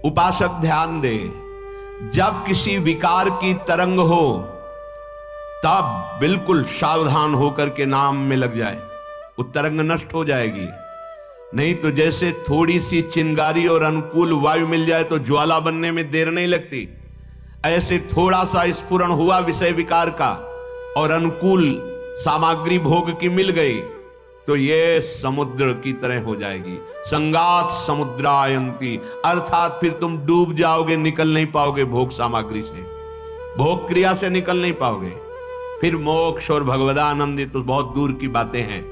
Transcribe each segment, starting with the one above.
उपासक ध्यान दे, जब किसी विकार की तरंग हो तब बिल्कुल सावधान होकर के नाम में लग जाए, वो तरंग नष्ट हो जाएगी। नहीं तो जैसे थोड़ी सी चिंगारी और अनुकूल वायु मिल जाए तो ज्वाला बनने में देर नहीं लगती, ऐसे थोड़ा सा स्फुरण हुआ विषय विकार का और अनुकूल सामग्री भोग की मिल गई तो ये समुद्र की तरह हो जाएगी। संगात समुद्रायंती, अर्थात फिर तुम डूब जाओगे, निकल नहीं पाओगे भोग सामग्री से, भोग क्रिया से निकल नहीं पाओगे। फिर मोक्ष और भगवदानंद तो बहुत दूर की बातें हैं।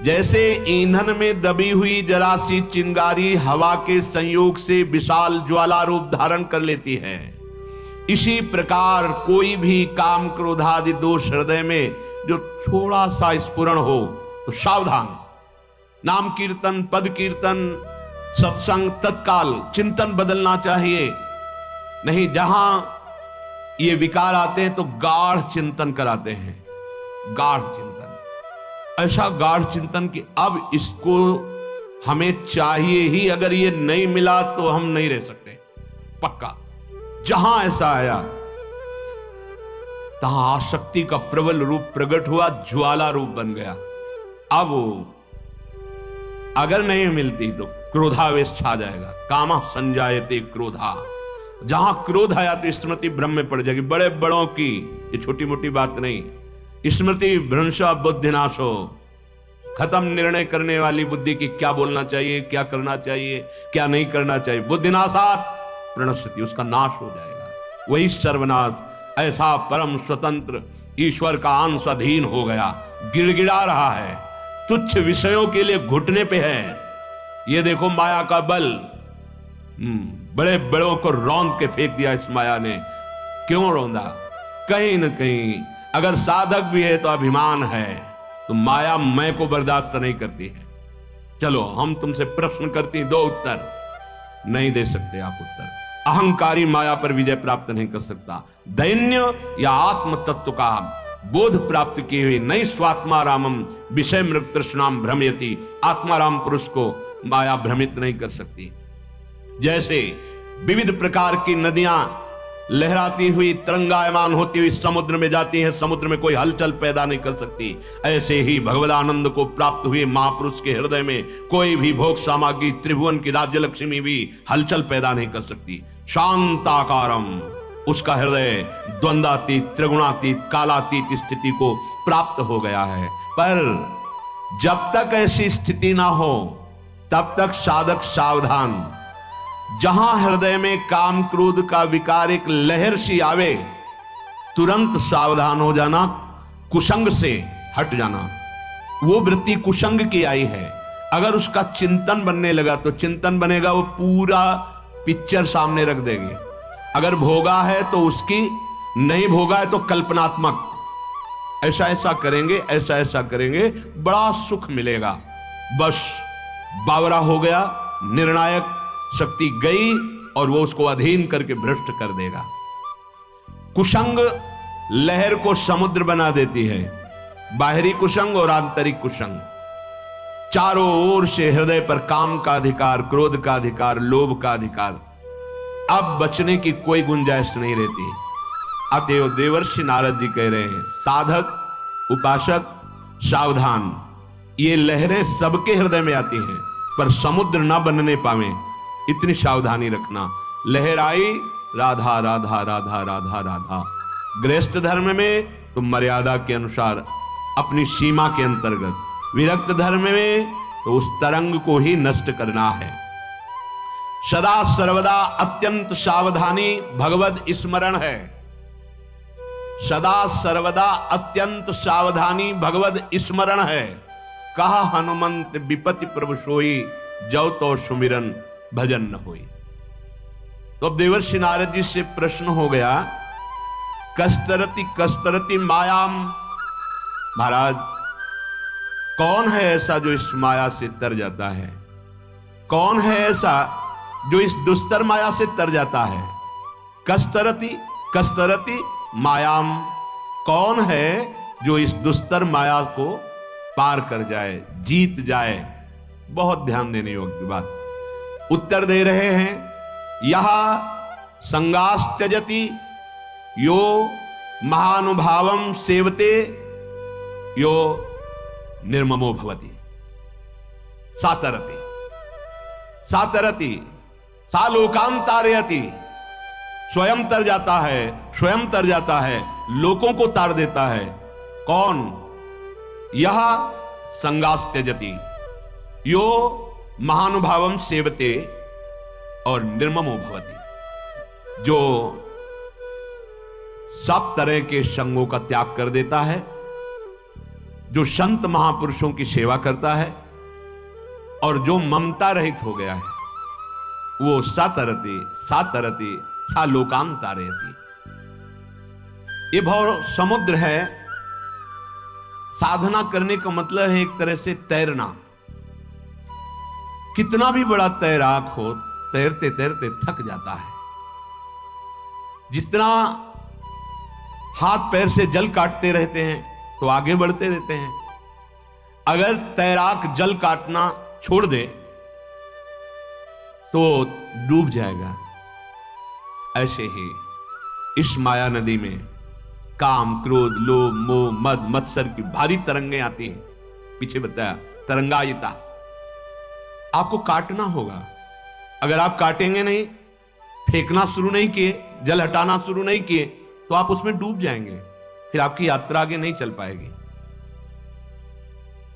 जैसे ईंधन में दबी हुई जरा सी चिंगारी हवा के संयोग से विशाल ज्वाला रूप धारण कर लेती है, इसी प्रकार कोई भी काम क्रोधादि दोष हृदय में जो थोड़ा सा स्फुरण हो तो सावधान। नाम कीर्तन, पद कीर्तन, सत्संग, तत्काल चिंतन बदलना चाहिए। नहीं, जहां ये विकार आते हैं तो गाढ़ चिंतन कराते हैं, गाढ़ चिंतन, ऐसा गाढ़ चिंतन कि अब इसको हमें चाहिए ही, अगर ये नहीं मिला तो हम नहीं रह सकते, पक्का। जहां ऐसा आया तहां आसक्ति का प्रबल रूप प्रकट हुआ, ज्वाला रूप बन गया। अब अगर नहीं मिलती तो क्रोधावेश छा जाएगा, कामा संजायते क्रोधा। जहां क्रोध आया तो स्मृति भ्रम में पड़ जाएगी, बड़े बड़ों की, ये छोटी मोटी बात नहीं। स्मृति भ्रंशा बुद्धिनाशो, खत्म निर्णय करने वाली बुद्धि की क्या बोलना चाहिए, क्या करना चाहिए, क्या नहीं करना चाहिए। बुद्धिनाशात प्रणश्यति, उसका नाश हो जाएगा, वही सर्वनाश। ऐसा परम स्वतंत्र ईश्वर का अंश अधीन हो गया, गिड़गिड़ा रहा है, तुच्छ विषयों के लिए घुटने पे है। ये देखो माया का बल, बड़े बड़ों को रौंद के फेंक दिया इस माया ने। क्यों रौंदा? कहीं न कहीं अगर साधक भी है तो अभिमान है, तो माया मैं को बर्दाश्त नहीं करती है। चलो हम तुमसे प्रश्न करती, दो उत्तर, नहीं दे सकते आप उत्तर। अहंकारी माया पर विजय प्राप्त नहीं कर सकता। दैन्य या आत्म तत्व का बोध प्राप्त किए हुए नई स्वात्मा रामम विषय मृग तृष्णाम भ्रमयति, आत्माराम पुरुष को माया भ्रमित नहीं कर सकती। जैसे विविध प्रकार की नदियां लहराती हुई, तरंगायमान होती हुई समुद्र में जाती हैं, समुद्र में कोई हलचल पैदा नहीं कर सकती, ऐसे ही भगवदानंद को प्राप्त हुए महापुरुष के हृदय में कोई भी भोग सामग्री, त्रिभुवन की राज्य लक्ष्मी भी हलचल पैदा नहीं कर सकती। शांताकारम, उसका हृदय द्वंद्वातीत, त्रिगुणातीत, कालातीत स्थिति को प्राप्त हो गया है। पर जब तक ऐसी स्थिति ना हो तब तक साधक सावधान। जहां हृदय में काम क्रोध का विकार एक लहर सी आवे, तुरंत सावधान हो जाना, कुसंग से हट जाना। वो वृत्ति कुसंग की आई है, अगर उसका चिंतन बनने लगा तो चिंतन बनेगा, वो पूरा पिक्चर सामने रख देगी। अगर भोगा है तो उसकी, नहीं भोगा है तो कल्पनात्मक, ऐसा ऐसा करेंगे, ऐसा ऐसा करेंगे, बड़ा सुख मिलेगा। बस बावरा हो गया, निर्णायक शक्ति गई और वो उसको अधीन करके भ्रष्ट कर देगा। कुसंग लहर को समुद्र बना देती है, बाहरी कुसंग और आंतरिक कुसंग। चारों ओर से हृदय पर काम का अधिकार, क्रोध का अधिकार, लोभ का अधिकार, अब बचने की कोई गुंजाइश नहीं रहती। अतएव देवर्षि नारद जी कह रहे हैं, साधक उपासक सावधान। ये लहरें सबके हृदय में आती हैं पर समुद्र ना बनने पावे, इतनी सावधानी रखना। लहर आई, राधा राधा राधा राधा राधा। गृहस्थ धर्म में तो मर्यादा के अनुसार, अपनी सीमा के अंतर्गत। विरक्त धर्म में तो उस तरंग को ही नष्ट करना है। सदा सर्वदा अत्यंत सावधानी भगवद स्मरण है। सदा सर्वदा अत्यंत सावधानी भगवद स्मरण है। कहा हनुमंत विपति प्रभु सोई, जौ तो सुमिरन भजन न होई। तो अब देवर्षि नारद जी से प्रश्न हो गया, कस्तरति कस्तरति मायाम। महाराज, कौन है ऐसा जो इस माया से तर जाता है? कौन है ऐसा जो इस दुस्तर माया से तर जाता है? कस्तरति कस्तरति मायाम, कौन है जो इस दुस्तर माया को पार कर जाए, जीत जाए? बहुत ध्यान देने योग्य बात उत्तर दे रहे हैं। यह संगास त्यजति यो महानुभावम सेवते यो निर्ममो भवति। सातरति सातरति सा लोकान तारयति, स्वयं तर जाता है, स्वयं तर जाता है, लोगों को तार देता है। कौन? यह संगास त्यजति यो महानुभावम सेवते और निर्ममो भवति, जो सब तरह के संगों का त्याग कर देता है, जो संत महापुरुषों की सेवा करता है और जो ममता रहित हो गया है, वो सातरति सातरति सा लोकान तारयति। ये भव समुद्र है। साधना करने का मतलब है एक तरह से तैरना। कितना भी बड़ा तैराक हो, तैरते तैरते थक जाता है। जितना हाथ पैर से जल काटते रहते हैं तो आगे बढ़ते रहते हैं। अगर तैराक जल काटना छोड़ दे तो डूब जाएगा। ऐसे ही इस माया नदी में काम, क्रोध, लोभ, मोह, मद, मत्सर की भारी तरंगें आती हैं। पीछे बताया तरंगायिता। आपको काटना होगा। अगर आप काटेंगे नहीं, फेंकना शुरू नहीं किए, जल हटाना शुरू नहीं किए, तो आप उसमें डूब जाएंगे। फिर आपकी यात्रा आगे नहीं चल पाएगी।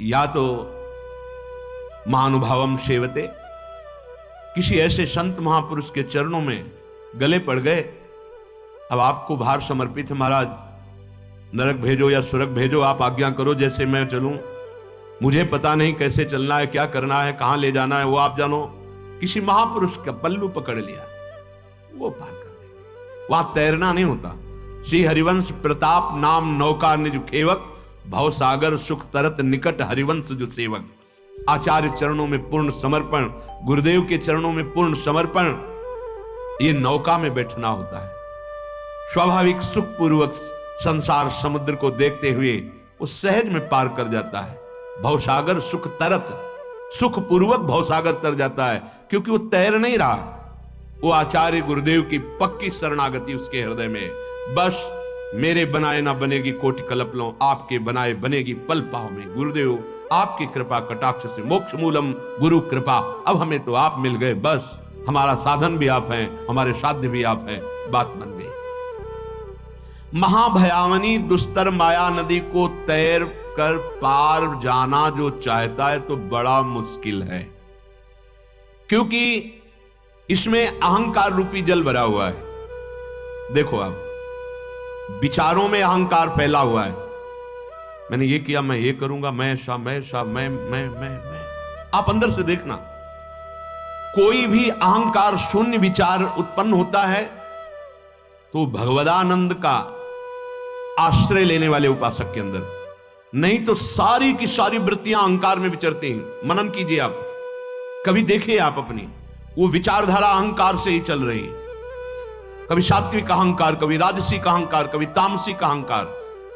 या तो महानुभावम सेवते, किसी ऐसे संत महापुरुष के चरणों में गले पड़ गए। अब आपको भार समर्पित है, महाराज नरक भेजो या स्वर्ग भेजो, आप आज्ञा करो, जैसे मैं चलूं। मुझे पता नहीं कैसे चलना है, क्या करना है, कहां ले जाना है, वो आप जानो। किसी महापुरुष का पल्लू पकड़ लिया, वो पार कर देंगे। वहां तैरना नहीं होता। श्री हरिवंश प्रताप नाम नौका निज खेवक, भव सागर सुख तरत निकट हरिवंश जो सेवक। आचार्य चरणों में पूर्ण समर्पण, गुरुदेव के चरणों में पूर्ण समर्पण, ये नौका में बैठना होता है। स्वाभाविक सुख पूर्वक संसार समुद्र को देखते हुए वो सहज में पार कर जाता है। भवसागर सुख तरत, सुख पूर्वक भवसागर तर जाता है, क्योंकि वो तैर नहीं रहा। वो आचार्य गुरुदेव की पक्की शरणागति उसके हृदय में। बस मेरे बनाए ना बनेगी कोटि कल्पलों, आपके बनाए बनेगी पल पाव में। गुरुदेव आपकी कृपा कटाक्ष से मोक्ष मूलम गुरु कृपा। अब हमें तो आप मिल गए, बस हमारा साधन भी आप हैं, हमारे साध्य भी आप हैं। बात बन गई। महाभयावनी दुस्तर माया नदी को तैर कर पार जाना जो चाहता है तो बड़ा मुश्किल है, क्योंकि इसमें अहंकार रूपी जल भरा हुआ है। देखो आप, विचारों में अहंकार फैला हुआ है। मैंने ये किया, मैं ये करूंगा, मैं आप अंदर से देखना, कोई भी अहंकार शून्य विचार उत्पन्न होता है तो भगवदानंद का आश्रय लेने वाले उपासक के अंदर, नहीं तो सारी की सारी वृत्तियां अहंकार में विचरती हैं। मनन कीजिए आप, कभी देखिए आप अपनी, वो विचारधारा अहंकार से ही चल रही है। कभी सात्विक अहंकार, कभी राजसिक अहंकार, कभी तामसिक अहंकार,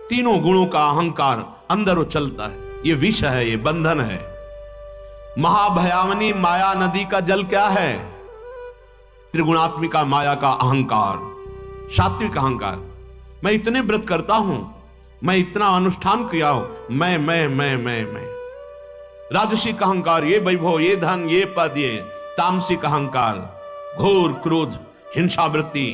तीनों गुणों का अहंकार अंदर वो चलता है। ये विष है, ये बंधन है। महाभयावनी माया नदी का जल क्या है? त्रिगुणात्मिका माया का अहंकार, सात्विक अहंकार। मैं इतने व्रत करता हूं, मैं इतना अनुष्ठान किया हूं, मैं। राजसिक अहंकार, ये वैभव, ये धन, ये पद, ये तामसिक अहंकार, घोर क्रोध, हिंसा वृत्ति,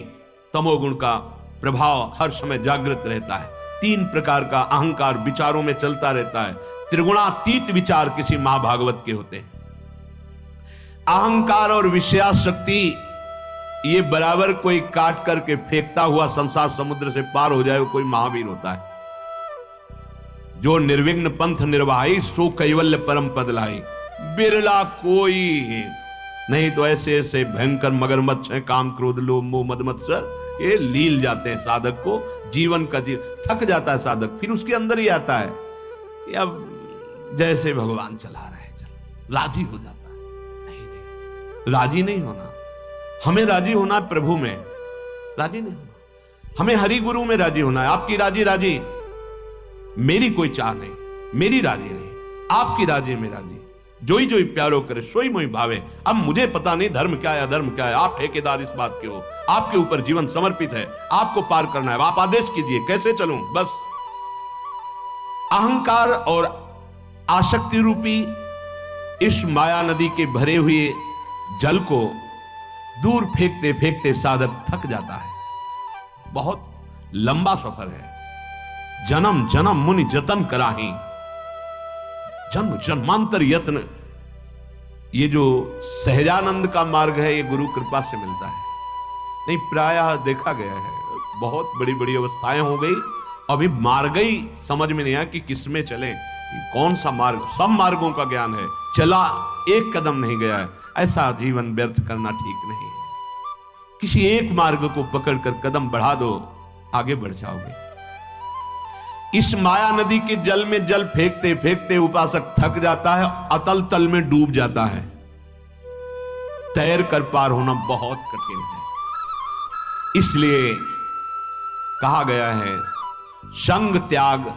तमोगुण का प्रभाव हर समय जागृत रहता है। तीन प्रकार का अहंकार विचारों में चलता रहता है। त्रिगुणातीत विचार किसी महाभागवत के होते हैं। अहंकार और विषयाशक्ति ये बराबर कोई काट करके फेंकता हुआ संसार समुद्र से पार हो जाए, वो कोई महावीर होता है। जो निर्विघ्न पंथ निर्वाही, सो कैवल्य परम पद लाई। बिरला कोई, नहीं तो ऐसे ऐसे भयंकर मगरमच्छ हैं, काम क्रोध लोभ मोह मद मत्सर, ये लील जाते हैं साधक को। जीवन का थक जाता है साधक, फिर उसके अंदर ही आता है कि अब जैसे भगवान चला रहे हैं, चलो, राजी हो जाता है। नहीं, राजी नहीं होना। हमें राजी होना है प्रभु में, राजी नहीं होना। हमें हरि गुरु में राजी होना है। आपकी राजी राजी, मेरी कोई चाह नहीं, मेरी राजी नहीं, आपकी राजी में राजी। जोई जोई प्यारो करे सोई मोई भावे। अब मुझे पता नहीं धर्म क्या है अधर्म क्या है, आप ठेकेदार इस बात के हो, आपके ऊपर जीवन समर्पित है, आपको पार करना है, आप आदेश कीजिए कैसे चलूं। बस अहंकार और आसक्ति रूपी इस माया नदी के भरे हुए जल को दूर फेंकते फेंकते साधक थक जाता है। बहुत लंबा सफर है, जन्म जन्म मुनि जतन कराही, जन्म जन्मांतर यत्न। ये जो सहजानंद का मार्ग है ये गुरु कृपा से मिलता है। नहीं प्रायः देखा गया है बहुत बड़ी बड़ी अवस्थाएं हो गई, अभी मार्ग ही समझ में नहीं आया कि किसमें चले, कौन सा मार्ग। सब मार्गों का ज्ञान है, चला एक कदम नहीं गया है। ऐसा जीवन व्यर्थ करना ठीक नहीं है। किसी एक मार्ग को पकड़कर कदम बढ़ा दो, आगे बढ़ जाओगे। इस माया नदी के जल में जल फेंकते फेंकते उपासक थक जाता है, अतल तल में डूब जाता है। तैर कर पार होना बहुत कठिन है। इसलिए कहा गया है संग त्याग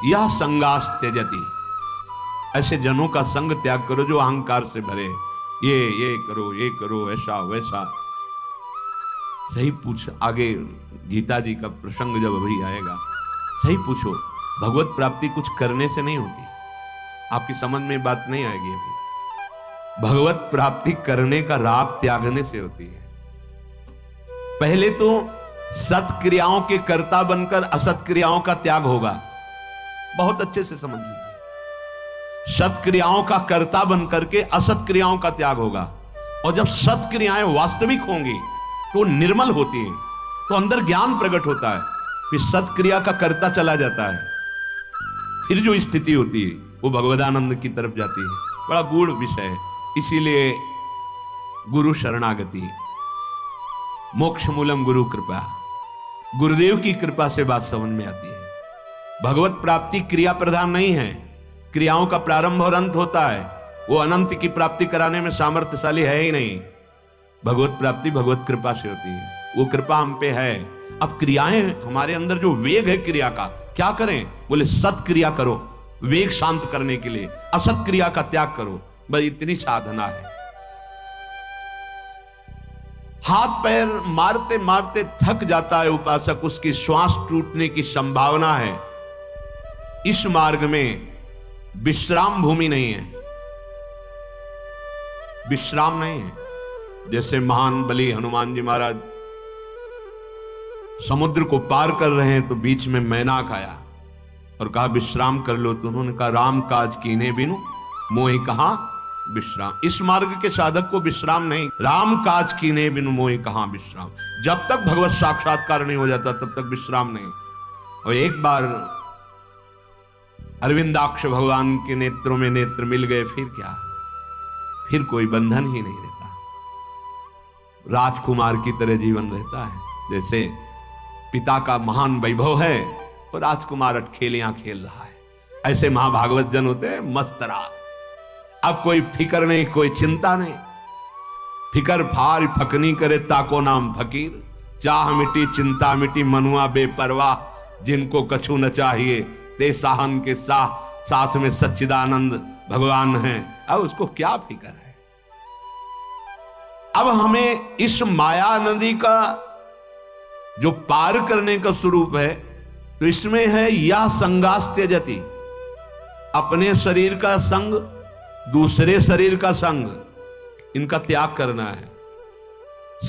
यह संगास त्यजति। ऐसे जनों का संग त्याग करो जो अहंकार से भरे, ये करो ऐसा वैसा। सही पूछ, आगे गीता जी का प्रसंग जब अभी आएगा सही पूछो, भगवत प्राप्ति कुछ करने से नहीं होती। आपकी समझ में बात नहीं आएगी अभी। भगवत प्राप्ति करने का राग त्यागने से होती है। पहले तो सत्क्रियाओं के कर्ता बनकर असत क्रियाओं का त्याग होगा। बहुत अच्छे से समझ लीजिए, सत्क्रियाओं का कर्ता बनकर के असत क्रियाओं का त्याग होगा। और जब सत्क्रियाएं वास्तविक होंगी तो निर्मल होती हैं, तो अंदर ज्ञान प्रकट होता है, फिर सत्क्रिया का कर्ता चला जाता है। फिर जो स्थिति होती है वो भगवदानंद की तरफ जाती है। बड़ा गूढ़ विषय है। इसीलिए गुरु शरणागति, मोक्ष मूलम गुरु कृपा, गुरुदेव की कृपा से बात समझ में आती है। भगवत प्राप्ति क्रिया प्रधान नहीं है, क्रियाओं का प्रारंभ और अंत होता है। वो अनंत की प्राप्ति कराने में सामर्थ्यशाली है ही नहीं। भगवत प्राप्ति भगवत कृपा से होती है, वो कृपा हम पे है। अब क्रियाएं, हमारे अंदर जो वेग है क्रिया का, क्या करें? बोले सत क्रिया करो, वेग शांत करने के लिए असत क्रिया का त्याग करो। बस इतनी साधना है। हाथ पैर मारते मारते थक जाता है उपासक, उसकी श्वास टूटने की संभावना है। इस मार्ग में विश्राम भूमि नहीं है, विश्राम नहीं है। जैसे महान बलि हनुमान जी महाराज समुद्र को पार कर रहे हैं तो बीच में मैनाक आया और कहा विश्राम कर लो, तो उन्होंने कहा राम काज कीने बिनु मोहि कहा विश्राम। इस मार्ग के साधक को विश्राम नहीं, राम काज कीने बिनु मोहि कहा विश्राम। जब तक भगवत साक्षात्कार नहीं हो जाता तब तक विश्राम नहीं। और एक बार अरविंदाक्ष भगवान के नेत्रों में नेत्र मिल गए, फिर क्या, फिर कोई बंधन ही नहीं रहता। राजकुमार की तरह जीवन रहता है। जैसे पिता का महान वैभव है और राजकुमार अटखेलियां खेल रहा है, ऐसे महाभागवत जन होते हैं मस्तरा। अब कोई फिकर नहीं, कोई चिंता नहीं। फिकर फार फकनी करे ताको नाम फकीर, चाह मिटी चिंता मिटी मनुआ बेपरवाह। जिनको कछु न चाहिए ते साहन के साथ में सच्चिदानंद भगवान हैं। अब उसको क्या फिकर है। अब हमें इस माया नदी का जो पार करने का स्वरूप है, तो इसमें है या संगास त्यजति, अपने शरीर का संग, दूसरे शरीर का संग, इनका त्याग करना है।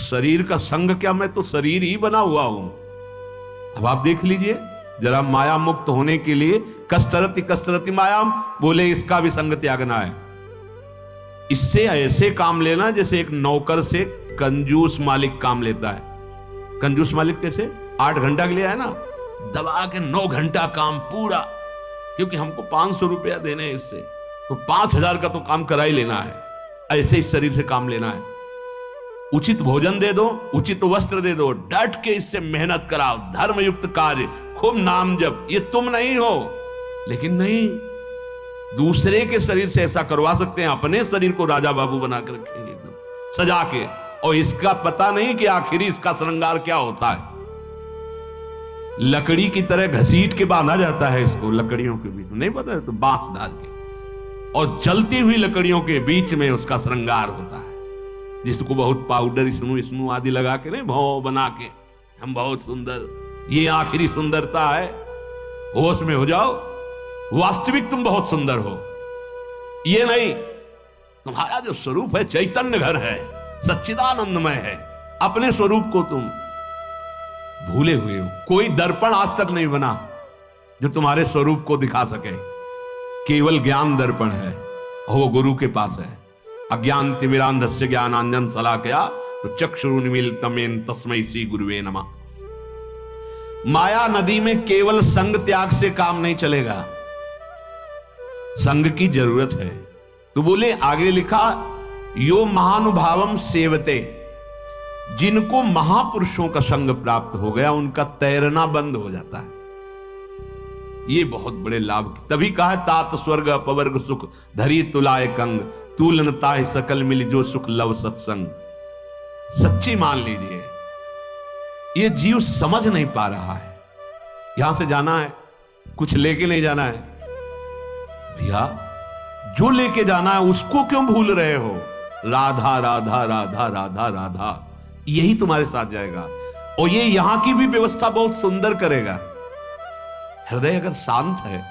शरीर का संग क्या, मैं तो शरीर ही बना हुआ हूं। अब आप देख लीजिए जरा, माया मुक्त होने के लिए कस्तरति कस्तरति मायाम, बोले इसका भी संग त्यागना है। इससे ऐसे काम लेना जैसे एक नौकर से कंजूस मालिक काम लेता है। कंजूस मालिक कैसे? 8 घंटा के लिए है ना, दबा के 9 घंटा काम पूरा, क्योंकि हमको 500 रुपया देने हैं इससे, तो 5000 का तो काम करा ही लेना है। ऐसे इस शरीर से काम लेना है। उचित भोजन दे दो, उचित वस्त्र दे दो, डट के इससे मेहनत कराओ, धर्मयुक्त कार्य, खूब नाम जप, ये तुम नहीं हो। लेकिन नहीं, दूसरे के शरीर से ऐसा करवा सकते हैं, अपने शरीर को राजा बाबू बनाकर रखेंगे सजा के, और इसका पता नहीं कि आखिरी इसका श्रृंगार क्या होता है। लकड़ी की तरह घसीट के बांधा जाता है इसको, लकड़ियों के बीच नहीं पता है, तो बांस डाल के और जलती हुई लकड़ियों के बीच में उसका श्रृंगार होता है, जिसको बहुत पाउडर इसनु आदि लगा के नहीं भाव बना के हम बहुत सुंदर, ये आखिरी सुंदरता है। होश में हो जाओ, वास्तविक तुम बहुत सुंदर हो, ये नहीं तुम्हारा जो स्वरूप है चैतन्य घर है, सच्चिदानंदमय है। अपने स्वरूप को तुम भूले हुए हो। कोई दर्पण आज तक नहीं बना जो तुम्हारे स्वरूप को दिखा सके, केवल ज्ञान दर्पण है, वो गुरु के पास है। अज्ञान तिमिरांधस्य ज्ञानांजन शलाकया तो चक्षुरुन्मीलितमेन तस्मै श्री गुरुवे नमः। माया नदी में केवल संग त्याग से काम नहीं चलेगा, संग की जरूरत है। तो बोले आगे लिखा, यो महानुभावम सेवते, जिनको महापुरुषों का संग प्राप्त हो गया उनका तैरना बंद हो जाता है। ये बहुत बड़े लाभ, तभी कहा तात स्वर्ग अपवर्ग सुख धरी तुलाए कंग, तूलनता सकल मिल जो सुख लव सत्संग। सच्ची मान लीजिए, ये जीव समझ नहीं पा रहा है। यहां से जाना है, कुछ लेके नहीं जाना है भैया, जो लेके जाना है उसको क्यों भूल रहे हो? राधा राधा राधा राधा राधा, यही तुम्हारे साथ जाएगा। और ये यहां की भी व्यवस्था बहुत सुंदर करेगा। हृदय अगर शांत है,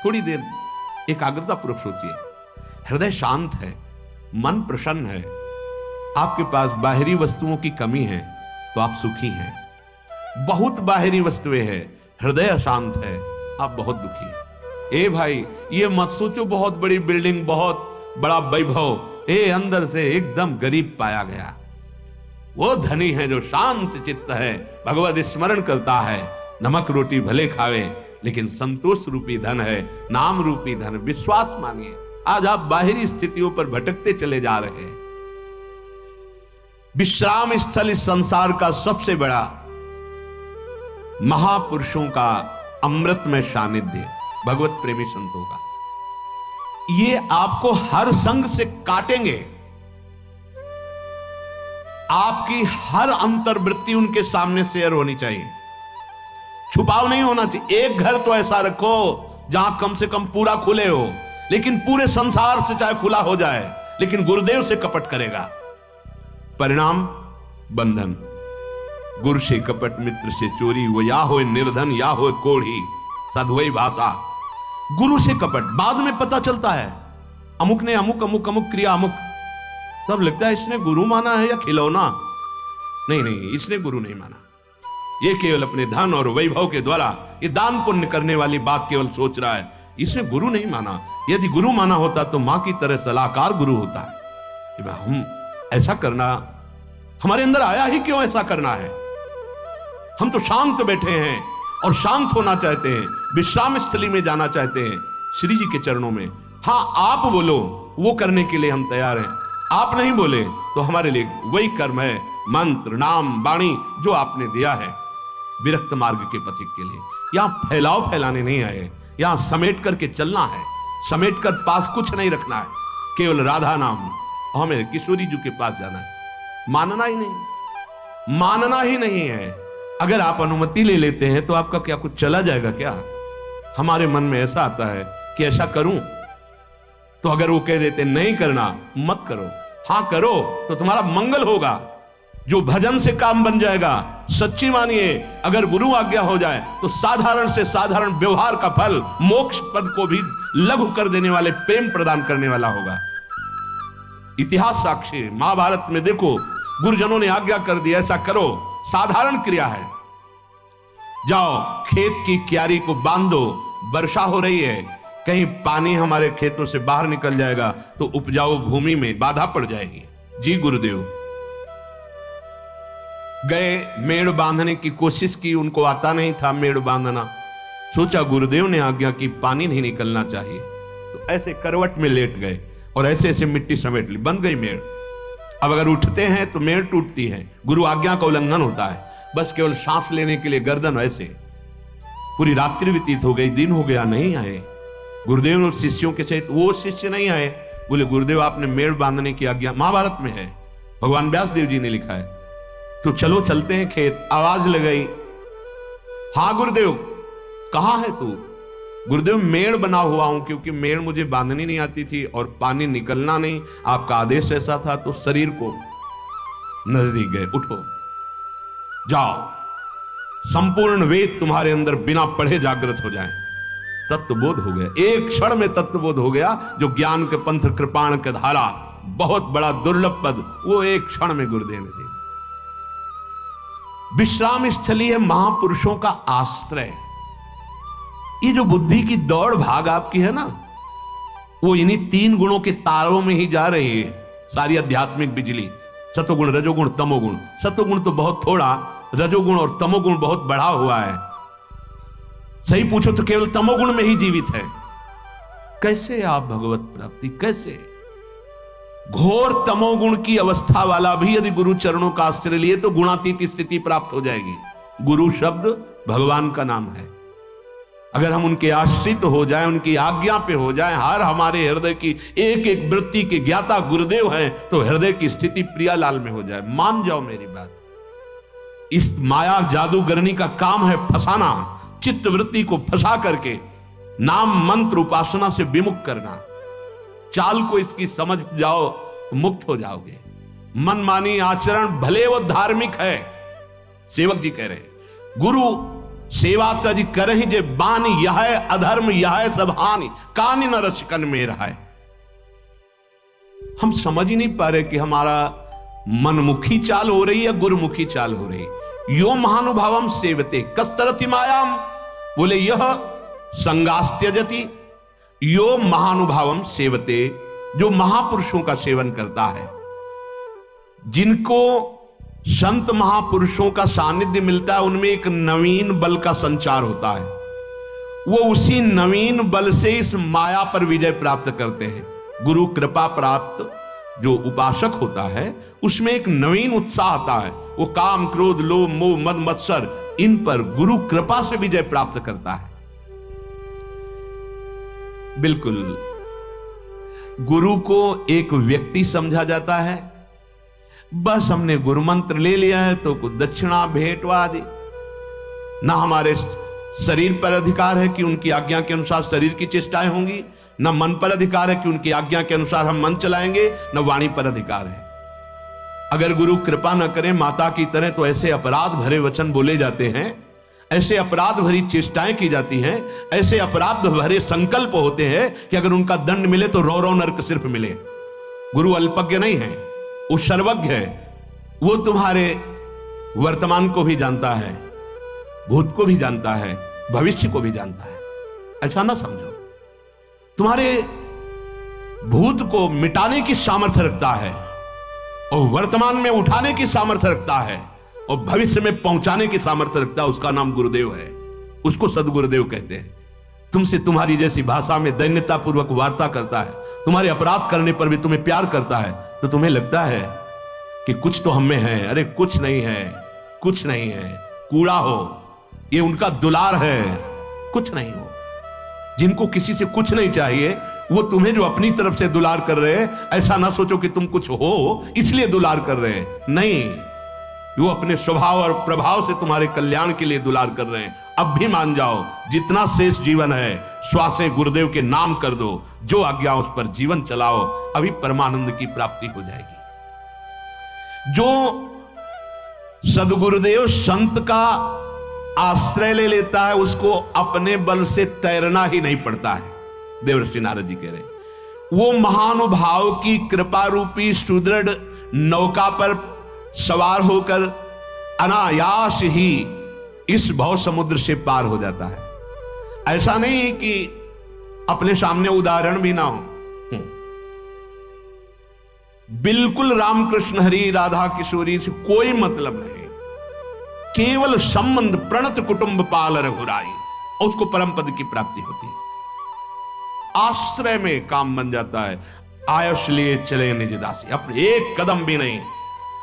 थोड़ी देर एकाग्रता पूर्वक सोचिए, हृदय शांत है, मन प्रसन्न है, आपके पास बाहरी वस्तुओं की कमी है तो आप सुखी हैं। बहुत बाहरी वस्तुएं हैं, हृदय अशांत है, आप बहुत दुखी हैं। ए भाई, ये मत सोचो बहुत बड़ी बिल्डिंग, बहुत बड़ा वैभव, अंदर से एकदम गरीब पाया गया। वो धनी है जो शांत चित्त है, भगवत स्मरण करता है, नमक रोटी भले खावे लेकिन संतोष रूपी धन है, नाम रूपी धन। विश्वास मानिए, आज आप बाहरी स्थितियों पर भटकते चले जा रहे हैं। विश्राम स्थल इस संसार का सबसे बड़ा महापुरुषों का अमृतमय सानिध्य, भगवत प्रेमी संतों का। ये आपको हर संग से काटेंगे, आपकी हर अंतर्वृत्ति उनके सामने शेयर होनी चाहिए, छुपाव नहीं होना चाहिए। एक घर तो ऐसा रखो जहां कम से कम पूरा खुले हो, लेकिन पूरे संसार से चाहे खुला हो जाए, लेकिन गुरुदेव से कपट करेगा, परिणाम बंधन। गुरु से कपट, मित्र से चोरी, वो या हो निर्धन या हो कोढ़ी, साधुई भाषा। गुरु से कपट बाद में पता चलता है, अमुक ने अमुक अमुक अमुक क्रिया अमुक, तब लगता है इसने गुरु माना है या खिलौना। नहीं, इसने गुरु नहीं माना, ये केवल अपने धन और वैभव के द्वारा ये दान पुण्य करने वाली बात केवल सोच रहा है, इसने गुरु नहीं माना। यदि गुरु माना होता तो मां की तरह सलाहकार गुरु होता है। हम ऐसा करना, हमारे अंदर आया ही क्यों ऐसा करना है? हम तो शांत बैठे हैं और शांत होना चाहते हैं, विश्राम स्थली में जाना चाहते हैं, श्री जी के चरणों में। हाँ, आप बोलो, वो करने के लिए हम तैयार हैं। आप नहीं बोले तो हमारे लिए वही कर्म है, मंत्र, नाम, वाणी जो आपने दिया है विरक्त मार्ग के पथिक के लिए। यहां फैलाव फैलाने नहीं आए, यहां समेट करके चलना है, समेट कर पास कुछ नहीं रखना है, केवल राधा नाम। हमें किशोरी जी के पास जाना है, मानना ही नहीं, मानना ही नहीं है। अगर आप अनुमति ले लेते हैं तो आपका क्या कुछ चला जाएगा क्या? हमारे मन में ऐसा आता है कि ऐसा करूं, तो अगर वो कह देते नहीं करना मत करो, हाँ करो तो तुम्हारा मंगल होगा, जो भजन से काम बन जाएगा। सच्ची मानिए, अगर गुरु आज्ञा हो जाए तो साधारण से साधारण व्यवहार का फल मोक्ष पद को भी लघु कर देने वाले, प्रेम प्रदान करने वाला होगा। इतिहास साक्षी, महाभारत में देखो, गुरुजनों ने आज्ञा कर दिया ऐसा करो, साधारण क्रिया है। जाओ खेत की क्यारी को बांधो, वर्षा हो रही है, कहीं पानी हमारे खेतों से बाहर निकल जाएगा तो उपजाऊ भूमि में बाधा पड़ जाएगी। जी गुरुदेव गए, मेड़ बांधने की कोशिश की, उनको आता नहीं था मेड़ बांधना। सोचा गुरुदेव ने आज्ञा की पानी नहीं निकलना चाहिए, तो ऐसे करवट में लेट गए और ऐसे ऐसे मिट्टी समेट ली, बन गई मेड़। अब अगर उठते हैं तो मेड़ टूटती है, गुरु आज्ञा का उल्लंघन होता है। बस केवल सांस लेने के लिए गर्दन ऐसे। पूरी रात्रि व्यतीत हो गई, दिन हो गया, नहीं आए गुरुदेव। शिष्यों के सहित वो शिष्य नहीं आए। बोले गुरुदेव आपने मेड़ बांधने की आज्ञा, महाभारत में है, भगवान व्यास देव जी ने लिखा है, तो चलो चलते हैं खेत। आवाज लगाई, हाँ गुरुदेव कहां है तू? गुरुदेव मेड़ बना हुआ हूं, क्योंकि मेड़ मुझे बांधनी नहीं आती थी और पानी निकलना नहीं, आपका आदेश ऐसा था, तो शरीर को नजदीक गए, उठो जाओ, संपूर्ण वेद तुम्हारे अंदर बिना पढ़े जागृत हो जाए। तत्वबोध हो गया, एक क्षण में तत्वबोध हो गया। जो ज्ञान के पंथ कृपाण के धारा, बहुत बड़ा दुर्लभ पद, वो एक क्षण में गुरुदेव ने दे। विश्राम स्थली है महापुरुषों का आश्रय। ये जो बुद्धि की दौड़ भाग आपकी है ना, वो इन्हीं 3 गुणों के तारों में ही जा रही है सारी आध्यात्मिक बिजली। सतोगुण, रजोगुण, तमोगुण। सतोगुण तो बहुत थोड़ा, रजोगुण और तमोगुण बहुत बढ़ा हुआ है। सही पूछो तो केवल तमोगुण में ही जीवित है। कैसे आप भगवत प्राप्ति, कैसे? घोर तमोगुण की अवस्था वाला भी यदि गुरु चरणों का आश्रय लिए तो गुणातीत स्थिति प्राप्त हो जाएगी। गुरु शब्द भगवान का नाम है। अगर हम उनके आश्रित हो जाएं, उनकी आज्ञा पे हो जाएं, हर हमारे हृदय की एक एक वृत्ति के ज्ञाता गुरुदेव हैं, तो हृदय की स्थिति प्रियालाल में हो जाए। मान जाओ मेरी बात। इस माया जादूगरनी का काम है फंसाना, चित्त वृत्ति को फंसा करके नाम मंत्र उपासना से विमुख करना। चाल को इसकी समझ जाओ, मुक्त हो जाओगे। मनमानी आचरण भले वो धार्मिक है, सेवक जी कह रहे, गुरु सेवा तज करहि जे बानी, यह अधर्म यह सब हानि, कानि न रसिकन में रहा है। हम समझ ही नहीं पा रहे कि हमारा मनमुखी चाल हो रही है, गुरुमुखी चाल हो रही है। यो महानुभावम सेवते कस्तरति मायाम, बोले यह संगास्त्यजति। यो महानुभावम सेवते, जो महापुरुषों का सेवन करता है, जिनको संत महापुरुषों का सानिध्य मिलता है, उनमें एक नवीन बल का संचार होता है। वो उसी नवीन बल से इस माया पर विजय प्राप्त करते हैं। गुरु कृपा प्राप्त जो उपासक होता है, उसमें एक नवीन उत्साह आता है। वो काम, क्रोध, लोभ, मोह, मद, मत्सर, इन पर गुरु कृपा से विजय प्राप्त करता है। बिल्कुल गुरु को एक व्यक्ति समझा जाता है। बस हमने गुरु मंत्र ले लिया है तो कुछ दक्षिणा, भेंट आदि, ना हमारे शरीर पर अधिकार है कि उनकी आज्ञा के अनुसार शरीर की चेष्टाएं होंगी, ना मन पर अधिकार है कि उनकी आज्ञा के अनुसार हम मन चलाएंगे, ना वाणी पर अधिकार है। अगर गुरु कृपा न करें माता की तरह, तो ऐसे अपराध भरे वचन बोले जाते हैं, ऐसे अपराध भरी चेष्टाएं की जाती हैं, ऐसे अपराध भरे संकल्प होते हैं कि अगर उनका दंड मिले तो रौ रौ नरक सिर्फ मिले। गुरु अल्पज्ञ नहीं है, वो सर्वज्ञ है। वो तुम्हारे वर्तमान को भी जानता है, भूत को भी जानता है, भविष्य को भी जानता है। ऐसा ना समझो। तुम्हारे भूत को मिटाने की सामर्थ्य रखता है और वर्तमान में उठाने की सामर्थ्य रखता है और भविष्य में पहुंचाने की सामर्थ्य रखता है। उसका नाम गुरुदेव है, उसको सदगुरुदेव कहते हैं। तुमसे तुम्हारी जैसी भाषा में दैन्यता पूर्वक वार्ता करता है, तुम्हारे अपराध करने पर भी तुम्हें प्यार करता है, तो तुम्हें लगता है कि कुछ तो हम में है। अरे कुछ नहीं है, कुछ नहीं है, कूड़ा हो, ये उनका दुलार है, कुछ नहीं हो। जिनको किसी से कुछ नहीं चाहिए, वो तुम्हें जो अपनी तरफ से दुलार कर रहे हैं, ऐसा ना सोचो कि तुम कुछ हो इसलिए दुलार कर रहे हैं। नहीं, वो अपने स्वभाव और प्रभाव से तुम्हारे कल्याण के लिए दुलार कर रहे हैं। अब भी मान जाओ, जितना शेष जीवन है श्वासें गुरुदेव के नाम कर दो, जो आज्ञा उस पर जीवन चलाओ, अभी परमानंद की प्राप्ति हो जाएगी। जो सदगुरुदेव संत का आश्रय ले लेता है, उसको अपने बल से तैरना ही नहीं पड़ता है। देवर्षि नारद जी कह रहे हैं, वो महानुभाव की कृपा रूपी सुदृढ़ नौका पर सवार होकर अनायास ही इस भव समुद्र से पार हो जाता है। ऐसा नहीं कि अपने सामने उदाहरण भी ना हो। बिल्कुल रामकृष्ण हरि राधा किशोरी से कोई मतलब नहीं, केवल संबंध प्रणत कुटुंब पाल रघुराई, और उसको परम पद की प्राप्ति होती है। आश्रय में काम बन जाता है। आयुष लिए चले निज दासी, अपने एक कदम भी नहीं,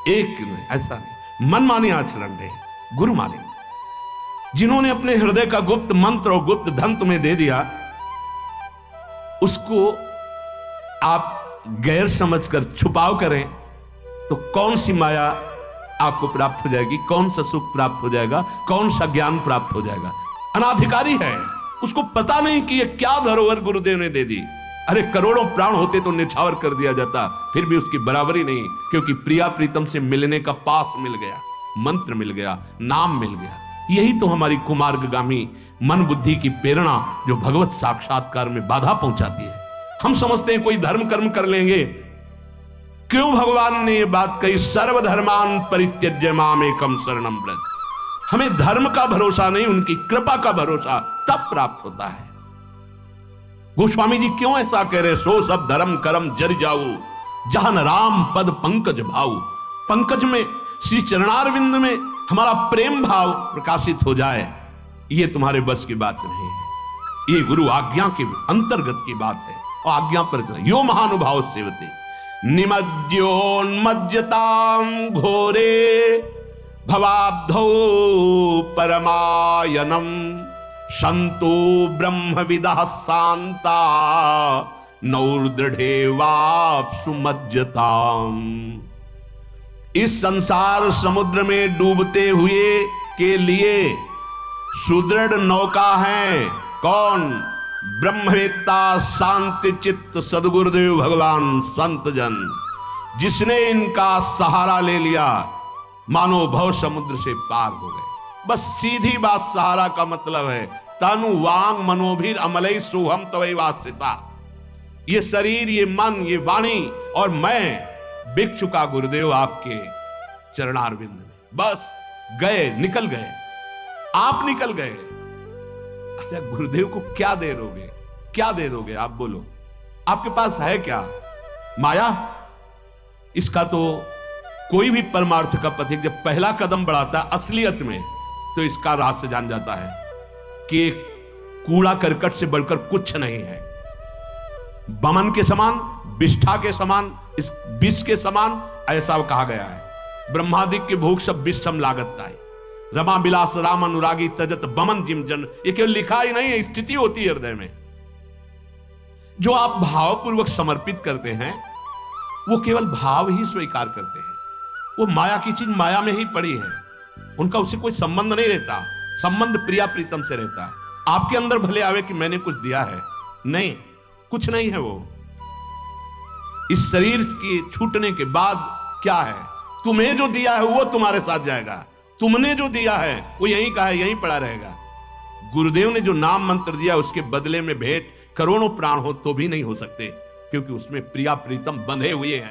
एक नहीं, ऐसा नहीं, मनमानी आचरण नहीं, गुरु माने। जिन्होंने अपने हृदय का गुप्त मंत्र और गुप्त धन तुम्हें दे दिया, उसको आप गैर समझकर छुपाव करें तो कौन सी माया आपको प्राप्त हो जाएगी, कौन सा सुख प्राप्त हो जाएगा, कौन सा ज्ञान प्राप्त हो जाएगा। अनाधिकारी है, उसको पता नहीं कि ये क्या धरोहर गुरुदेव ने दे दी। अरे करोड़ों प्राण होते तो निछावर कर दिया जाता, फिर भी उसकी बराबरी नहीं, क्योंकि प्रिया प्रीतम से मिलने का पास मिल गया, मंत्र मिल गया, नाम मिल गया। यही तो हमारी कुमार्गगामी मन बुद्धि की प्रेरणा जो भगवत साक्षात्कार में बाधा पहुंचाती है। हम समझते हैं कोई धर्म कर्म कर लेंगे। क्यों भगवान ने यह बात कही, सर्वधर्मान परित्यज्य माम एकम शरणम व्रज। हमें धर्म का भरोसा नहीं, उनकी कृपा का भरोसा तब प्राप्त होता है। गोस्वामी जी क्यों ऐसा कह रहे, सो सब धर्म कर्म जर जाऊ, जहां राम पद पंकज भाऊ। पंकज में, श्री चरणारविंद में हमारा प्रेम भाव प्रकाशित हो जाए, ये तुम्हारे बस की बात नहीं है। ये गुरु आज्ञा के अंतर्गत की बात है, और आज्ञा पर यो महानुभाव सेवते निमज्योन्मज्जताम घोरे भवाब्धौ परमायनम संतो ब्रह्मविदः शांता नौर्दृढ़े वाप्सु मज्जताम। इस संसार समुद्र में डूबते हुए के लिए सुदृढ़ नौका है कौन? ब्रह्मवेत्ता शांति चित्त सदगुरुदेव भगवान संत जन, जिसने इनका सहारा ले लिया, मानो भव समुद्र से पार हो गए। बस सीधी बात, सहारा का मतलब है तनु वांग मनोभीर अमलई सोहम तवै वास्तिता। ये शरीर, ये मन, ये वाणी और मैं बिक चुका गुरुदेव आपके चरणारविंद में। बस गए, निकल गए, आप निकल गए। अच्छा, गुरुदेव को क्या दे दोगे? क्या दे दोगे आप बोलो? आपके पास है क्या? माया? इसका तो कोई भी परमार्थ का पथिक जब पहला कदम बढ़ाता है असलियत में, तो इसका रहस्य जान जाता है कि कूड़ा करकट से बढ़कर कुछ नहीं है। बमन के समान, विष्ठा के समान, इस विष के समान ऐसा कहा गया है। ब्रह्मादिक की भूख सब विषम लागत है, रमा बिलास राम अनुरागी तजत बमन जिम जन। ये केवल लिखा ही नहीं है, स्थिति होती है हृदय में। जो आप भावपूर्वक समर्पित करते हैं वो केवल भाव ही स्वीकार करते हैं। वो माया की चीज माया में ही पड़ी है, उनका उससे कोई संबंध नहीं रहता। संबंध प्रिया प्रीतम से रहता है। आपके अंदर भले आवे कि मैंने कुछ दिया है, नहीं, कुछ नहीं है वो। इस शरीर के छूटने के बाद क्या है? तुम्हें जो दिया है वो तुम्हारे साथ जाएगा, तुमने जो दिया है वो यहीं का है, यहीं पड़ा रहेगा। गुरुदेव ने जो नाम मंत्र दिया उसके बदले में भेंट करोड़ों प्राण हो तो भी नहीं हो सकते, क्योंकि उसमें प्रिया प्रीतम बंधे हुए हैं।